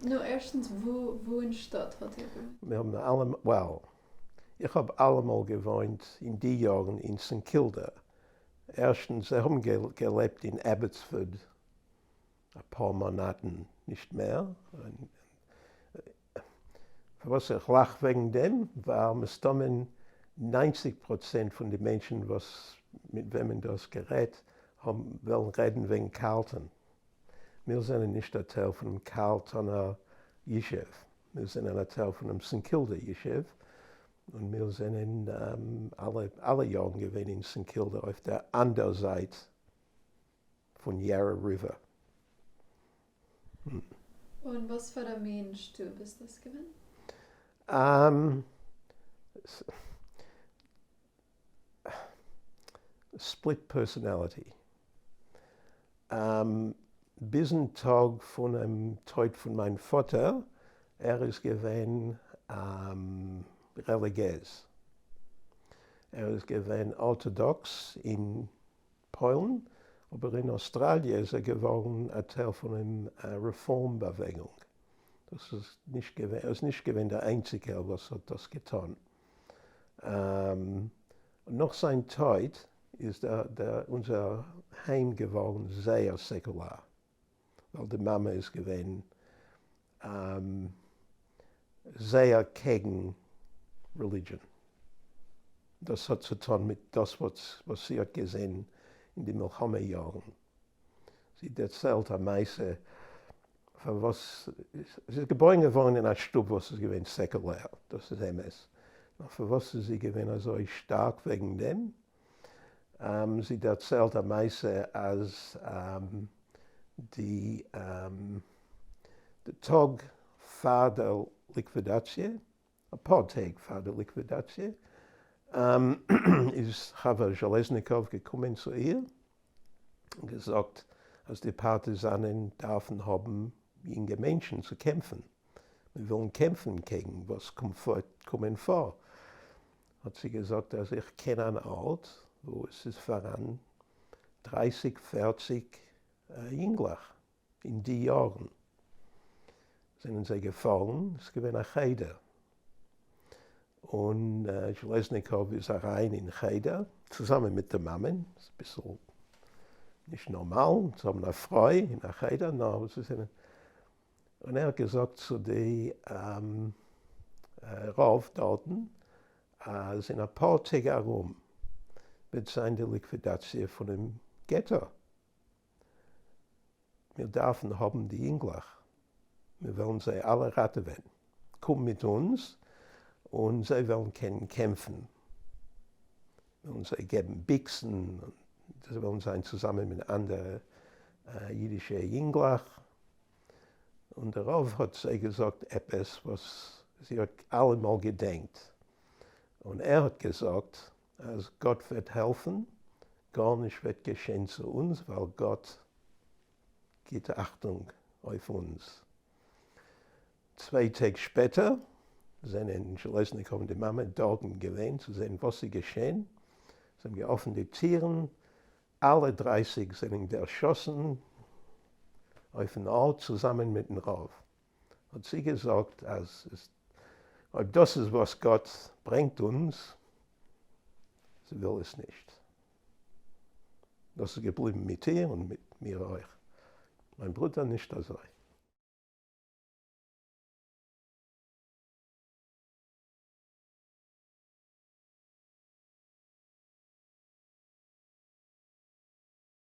Nou, erstens, wo in Stadt hat ihr gewohnt? Wir haben alle, ich habe allemal gewohnt in die Jahren in St. Kilda. Erstens, wir haben gelebt in Abbotsford, ein paar Monaten nicht mehr. Was ich lache wegen dem, war, wir stammen 90% von den Menschen, mit wem man das gerät, haben wollen reden wegen Carlton. Wir sind nicht der Teil von dem Carltoner Yeshiv. Wir sind ein Teil von dem St. Kilda Yeshiv. Und wir sind alle Jahre gewesen in St. Kilda auf der anderen Seite von Yarra River. Und was für ein Mensch du bist das gewesen? Split personality. Bis ein Tag von einem Tod von meinem Vater, ist gewesen religiös. Ist gewesen orthodox in Polen, aber in Australien ist geworden ein Teil von einer Reformbewegung. Das ist nicht gewesen der Einzige, was hat das getan. Nach seinem Tod ist unser Heim geworden sehr säkular. Weil die Mama ist gewesen sehr gegen Religion. Das hat zu tun mit das, was sie hat gesehen in den Milchome-Jahren. Sie erzählt am meisten, sie ist geboren geworden in einer Stube, was es gewesen säkulär, das ist MS. Für was ist sie gewesen so stark wegen dem? Sie erzählt am meisten, als der Tag vor der Liquidatie, ein paar Tage vor der Liquidatie, ist Chava Železnikov gekommen zu ihr und gesagt, dass die Partisanen dürfen haben, junge Menschen zu kämpfen. Wir wollen kämpfen gegen was kommen vor. Hat sie gesagt, dass ich kenne einen Ort, wo es ist voran 30, 40 Jüngler in die Jahren. Sind sie gefahren, es gibt eine heder. Und Železnikov ist rein in heder, zusammen mit der Mama. Das ist ein bisschen nicht normal, sie haben eine Frau in der heder. Und hat gesagt zu den Rauf dort, sind ein paar Tage herum, wird sein die Liquidation von dem Ghetto. Wir dürfen haben die Jüngler. Wir wollen sie alle retten. Komm mit uns und sie wollen kämpfen. Wir wollen sie geben Bixen. Sie wollen sein zusammen mit anderen jüdischen Jüngler. Und darauf hat sie gesagt etwas, was sie hat allemal gedenkt. Und hat gesagt, als Gott wird helfen, gar nicht wird geschehen zu uns, weil Gott gibt Achtung auf uns. 2 Tage später sind in Železnikov und die Mama dort gewesen, zu sehen, was sie geschehen. Sie haben geöffnet die Türen, alle 30 sind erschossen auf den Ort zusammen mit dem Rauf. Hat sie gesagt, ob das ist, was Gott bringt uns, sie will es nicht. Das ist geblieben mit ihr und mit mir euch. Mein Bruder nicht so.